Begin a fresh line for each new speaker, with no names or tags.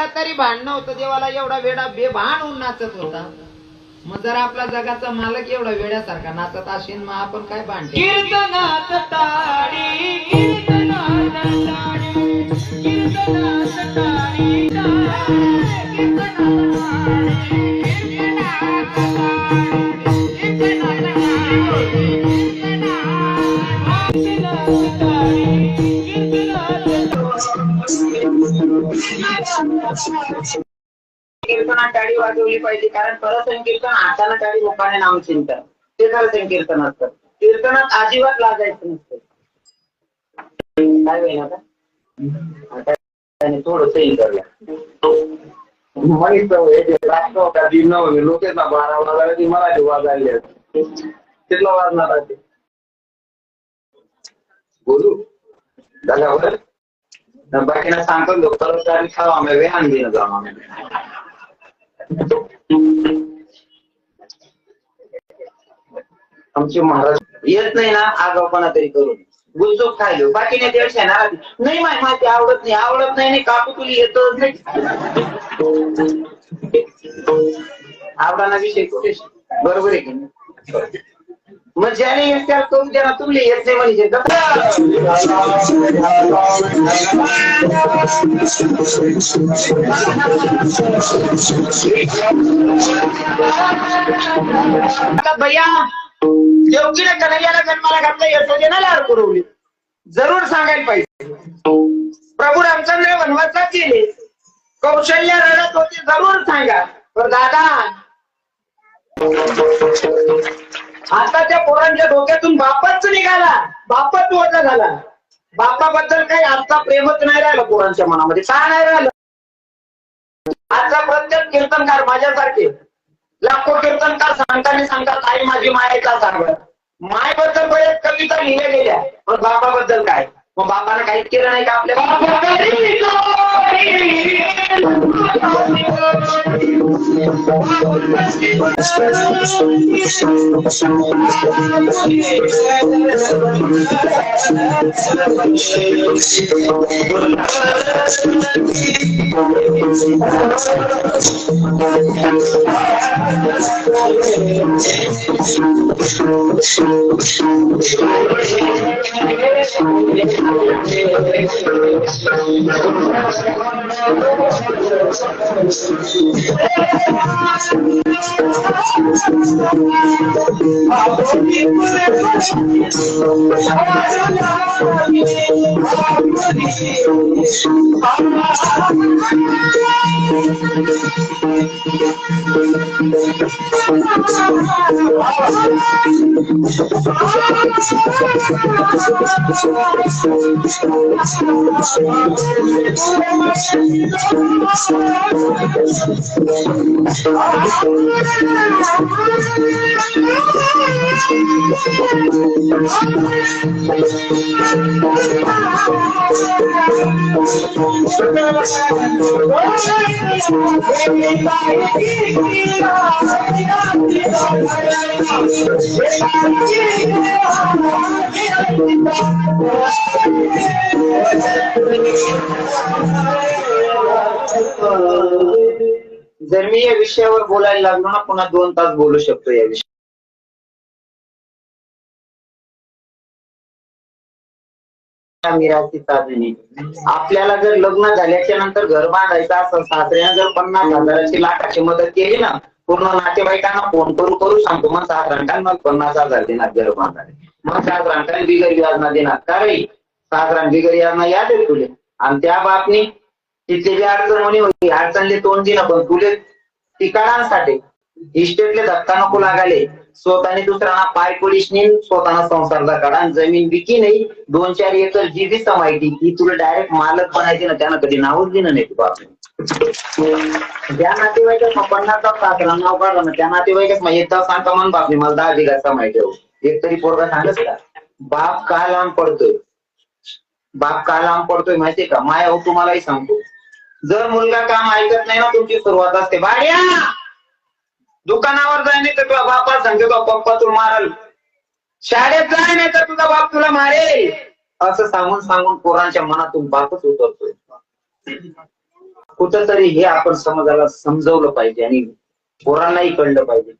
देवाला तरी भांडणं होतं, देवाला एवढा वेडा बेभान होऊन नाचत होता. मग जर आपला जगाचा मालक एवढा वेड्यासारखा नाचत असेल, मग आपण काय भांडते?
कीर्तनात टाळी, कीर्तनात टाळी, कीर्तनात टाळी,
कीर्तनात टाळी वाजवली पाहिजे, कारण परसंकीर्तन हाताने टाळी लोकांना नामचिंतन ते झालं संकीर्तन असतं. कीर्तनात अजिबात लाजायचं नसतं. काय होईल आता थोडं सही करूया. लोक 12 वाजायला ती मराठी वाजायला तिथला वाजणार ते बोलू झाल्यावर बाकीना सांगतो लोकांना तारीख खावा आम्ही वेहान घेणं जाऊ आम्ही. आमचे महाराज येत नाही ना, आगाऊपणा तरी करून गुलचूक खायलो. बाकीने तेच आहे ना, नाही माहिती आवडत नाही काकू तुला येतच नाही. आवडाना विषय कुठे बरोबर आहे की नाही? मग ज्याने येत त्या करून द्या ना, तुमले येत नाही म्हणजे भैया योगीने कन्हैयाला जन्माला घातलं, यशोदेला लाड पुरवली. जरूर सांगायला पाहिजे. प्रभू रामचंद्र वनवासात गेले, कौशल्य रडत होती, जरूर सांगा. पण दादा आता त्या पोरांच्या डोक्यातून बापच निघाला, बापच ओझा झाला. बापाबद्दल काही आजचा प्रेमच नाही राहिलं पोरांच्या मनामध्ये. का नाही राहिलं? आजचा प्रत्येक कीर्तनकार माझ्यासारखे लाखो कीर्तनकार सांगतात आई माझी मायेचा सांगत. मायबद्दल बरेच कविता लिहिल्या गेल्या, पण बापाबद्दल काय? मग बापानं काहीच केलं नाही का आपल्या? जर मी या विषयावर बोलायला लागलो ना, पुन्हा 2 तास बोलू शकतो या विषयावर. आपल्याला जर लग्न झाल्याच्या नंतर घर बांधायचं असं, सासऱ्यानं जर 50,000ची लाखाची मदत केली ना, पूर्ण नातेवाईकांना फोन करू सांगतो, मग 7 घंटा मग 50,000 देणार घर बांधायला. मग 7 घंटा बिगर व्याजना देणार. काय 7 घंटा बिगर व्याजना याद आहे तुले? आणि त्या बापनी तिथली जी अडचण म्हणी होती, अडचणले तोंड दिलं, पण तुले ठिकाणांसाठी इस्टेटले धक्का नको लागाले. स्वतःने दुसऱ्यांना पाय पडीस नाही, स्वतःना संसारला काढा. जमीन विकी नाही, 2-4 एकर जी बी समायती ती तुला डायरेक्ट मालक बनायची ना, त्यांना कधी नावच दिलं नाही. तू बाप ज्या नातेवाईकात 50,000 सासरा नाव काढलं ना, त्या नातेवाईकात मग एकदा सांगता मन बापने मला 10 बिघा समायची हो. एक तरी पोरगा सांगत का? बाप का लांब पडतोय माहितीये का? माया हो तुम्हालाही सांगतो, जर मुलगा काम ऐकत नाही ना, तुमची सुरुवात असते भाड्या दुकानावर जाय नाही तर तुझा बापा सांगतो तो पप्पा तुला मारल, शाळेत जाय नाही तर तुझा बाप तुला मारेल, असं सांगून पोरांच्या मनातून बापच उतरतोय. कुठंतरी हे आपण समाजाला समजवलं पाहिजे आणि पोरांनाही कळलं पाहिजे.